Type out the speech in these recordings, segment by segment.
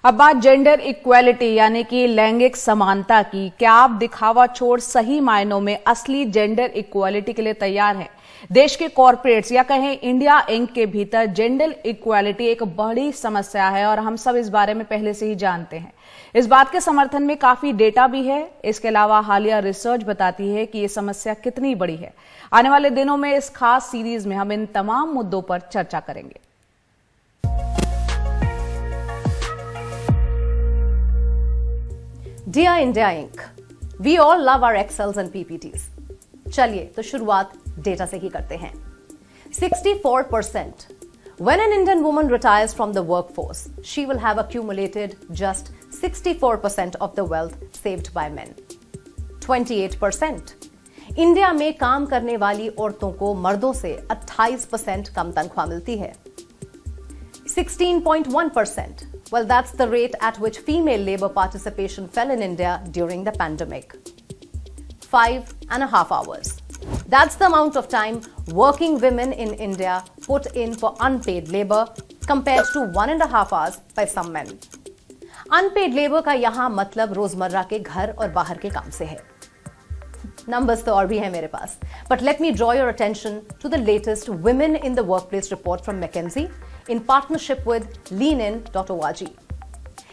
अब बात gender equality यानी कि लैंगिक समानता की। क्या आप दिखावा छोड़ सही मायनों में असली जेंडर इक्वेलिटी के लिए तैयार हैं? देश के कॉरपोरेट्स या कहें इंडिया इंक के भीतर जेंडर इक्वेलिटी एक बड़ी समस्या है और हम सब इस बारे में पहले से ही जानते हैं। इस बात के समर्थन में काफी डेटा भी है। इसके अलावा हालिया रिसर्च बताती है कि ये समस्या कितनी बड़ी है। आने वाले दिनों में इस खास सीरीज में हम इन तमाम मुद्दों पर चर्चा करेंगे। Dear India Inc. We all love our Excels and PPTs. चलिए तो शुरुआत डेटा से ही करते हैं। 64%. When an Indian woman retires from the workforce, she will have accumulated just 64% of the wealth saved by men. 28%. India में काम करने वाली औरतों को मर्दों से 28% कम तनख्वाह मिलती है। 16.1%. Well, that's the rate at which female labor participation fell in India during the pandemic. 5.5 hours. That's the amount of time working women in India put in for unpaid labor compared to 1.5 hours by some men. Unpaid labor का यहाँ मतलब रोजमर्रा के घर और बाहर के काम से है। Numbers तो और भी हैं मेरे पास, but let me draw your attention to the latest Women in the Workplace report from McKinsey in partnership with leanin.org.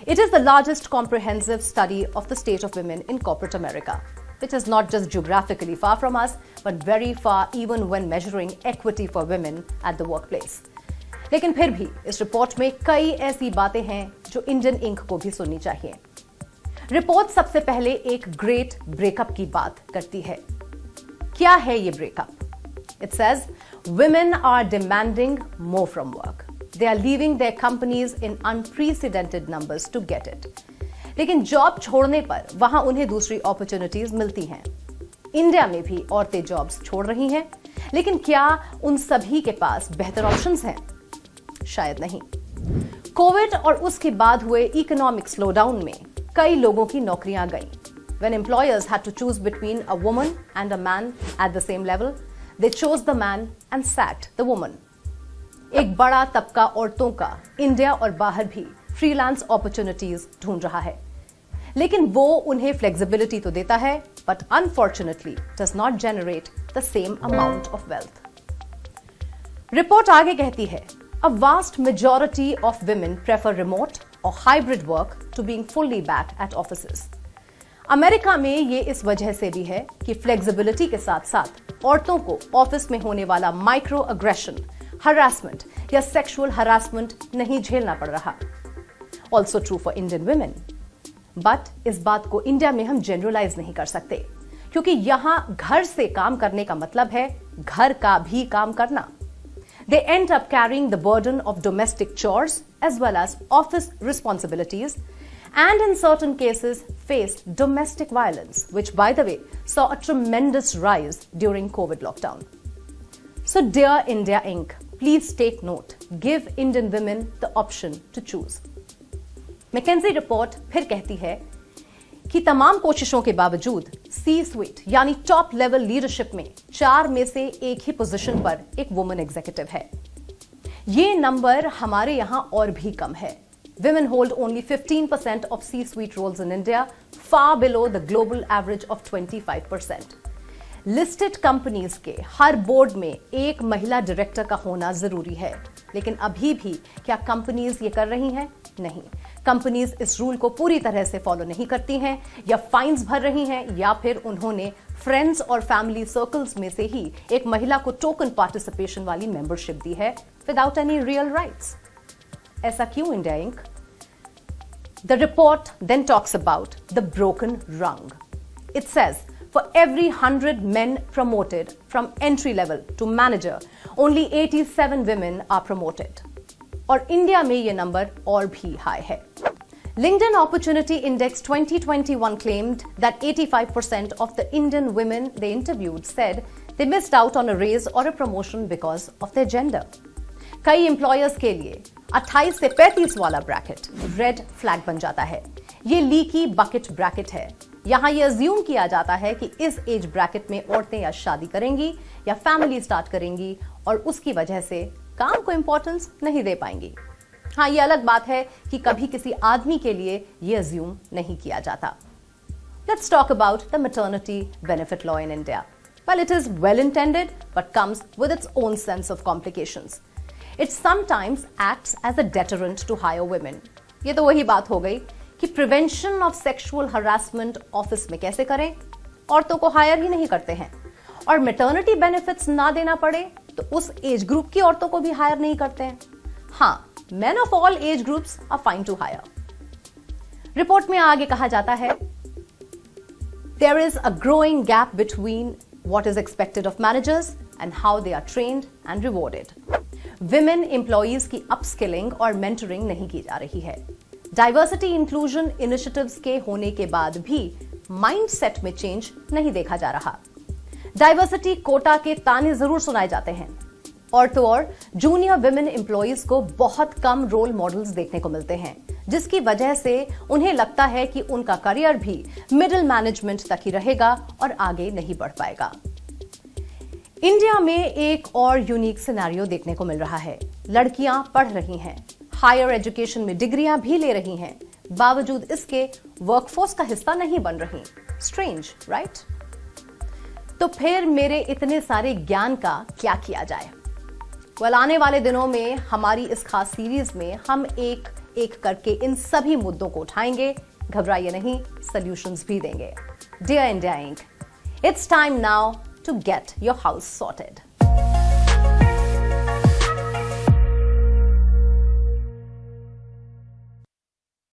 It is the largest comprehensive study of the state of women in corporate America, which is not just geographically far from us, but very far even when measuring equity for women at the workplace. लेकिन फिर भी इस report में कई ऐसी बातें हैं जो इंडियन इंक को भी सुननी चाहिए। रिपोर्ट सबसे पहले एक ग्रेट ब्रेकअप की बात करती है। क्या है ये breakup? It says, women are demanding more from work. They are leaving their companies in unprecedented numbers to get it. लेकिन जॉब छोड़ने पर वहां उन्हें दूसरी अपॉर्चुनिटीज मिलती हैं। इंडिया में भी औरतें जॉब्स छोड़ रही हैं, लेकिन क्या उन सभी के पास बेहतर ऑप्शंस हैं? शायद नहीं। कोविड और उसके बाद हुए इकोनॉमिक स्लोडाउन में कई लोगों की नौकरियां गईं। When employers had to choose between a woman and a man at the same level, they chose the man and sacked the woman. एक बड़ा तबका औरतों का इंडिया और बाहर भी फ्रीलांस अपॉर्चुनिटीज ढूंढ रहा है, लेकिन वो उन्हें फ्लेक्सिबिलिटी तो देता है, but unfortunately does not generate the same amount of wealth. Report आगे कहती है, a vast majority of women prefer remote और hybrid work to being fully back at offices. America में ये इस वजह से भी है कि फ्लेक्सिबिलिटी के साथ साथ औरतों को ऑफिस में होने वाला माइक्रो अग्रेशन, हरासमेंट या सेक्सुअल हरासमेंट नहीं झेलना पड़ रहा। Also true for Indian women. But इस बात को इंडिया में हम जनरलाइज नहीं कर सकते, क्योंकि यहां घर से काम करने का मतलब है घर का भी काम करना। They end up carrying the burden of domestic chores as well as office responsibilities, and in certain cases face domestic violence, which by the way saw a tremendous rise during COVID lockdown. So dear India Inc., please take note. Give Indian women the option to choose. McKinsey report फिर कहती है कि तमाम कोशिशों के बावजूद सी sweet यानी top level leadership में 4 में से एक ही पोजीशन पर एक वुमेन एग्जीक्यूटिव है। ये नंबर हमारे यहां और भी कम है। Women hold only 15% of C-suite roles in India, far below the global average of 25%. Listed companies के हर बोर्ड में एक महिला डायरेक्टर का होना जरूरी है, लेकिन अभी भी क्या कंपनीज ये कर रही हैं? नहीं। कंपनीज इस रूल को पूरी तरह से फॉलो नहीं करती हैं, या फाइन्स भर रही हैं, या फिर उन्होंने फ्रेंड्स और फैमिली सर्कल्स में से ही एक महिला को टोकन पार्टिसिपेशन वाली मेंबरशिप दी है विदाउट एनी रियल राइट्स। ऐसा क्यों India Inc? The report then talks about the broken rung. It says, for every 100 men promoted from entry level to manager, only 87 women are promoted. और India में ये number और भी high है। LinkedIn Opportunity Index 2021 claimed that 85% of the Indian women they interviewed said they missed out on a raise or a promotion because of their gender. कई employers के लिए 28 से 35 वाला ब्रैकेट रेड फ्लैग बन जाता है। ये लीकी बकेट ब्रैकेट है। यहां ये अज्यूम किया जाता है कि इस एज ब्रैकेट में औरतें या शादी करेंगी या फैमिली स्टार्ट करेंगी और उसकी वजह से काम को इंपॉर्टेंस नहीं दे पाएंगी। हाँ, ये अलग बात है कि कभी किसी आदमी के लिए ये अज्यूम नहीं किया जाता। Let's talk about the maternity benefit law in India. Well, it is well intended but comes with its own sense of complications. It sometimes acts as a deterrent to hire women. ये तो वही बात हो गई कि prevention of sexual harassment office में कैसे करें, औरतों को हायर ही नहीं करते हैं, और मैटरनिटी बेनिफिट्स ना देना पड़े तो उस एज ग्रुप की औरतों को भी हायर नहीं करते हैं। हाँ, men of all age groups are fine to hire. Report में आगे कहा जाता है, there is a growing gap between what is expected of managers and how they are trained and rewarded. Women employees की upskilling और mentoring नहीं की जा रही है। Diversity inclusion initiatives के होने के बाद भी mindset में change नहीं देखा जा रहा। Diversity कोटा के ताने जरूर सुनाए जाते हैं, और तो और जूनियर विमेन एम्प्लॉइज को बहुत कम रोल मॉडल्स देखने को मिलते हैं, जिसकी वजह से उन्हें लगता है कि उनका करियर भी मिडिल मैनेजमेंट तक ही रहेगा और आगे नहीं बढ़ पाएगा। इंडिया में एक और यूनिक सिनेरियो देखने को मिल रहा है। लड़कियां पढ़ रही हैं, हायर एजुकेशन में डिग्रियां भी ले रही हैं, बावजूद इसके वर्कफोर्स का हिस्सा नहीं बन रही। Strange, right? तो फिर मेरे इतने सारे ज्ञान का क्या किया जाए? आने वाले दिनों में हमारी इस खास सीरीज में हम एक एक करके इन सभी मुद्दों को उठाएंगे। घबराइए नहीं, सॉल्यूशंस भी देंगे। Dear India Inc, it's time now to get your house sorted.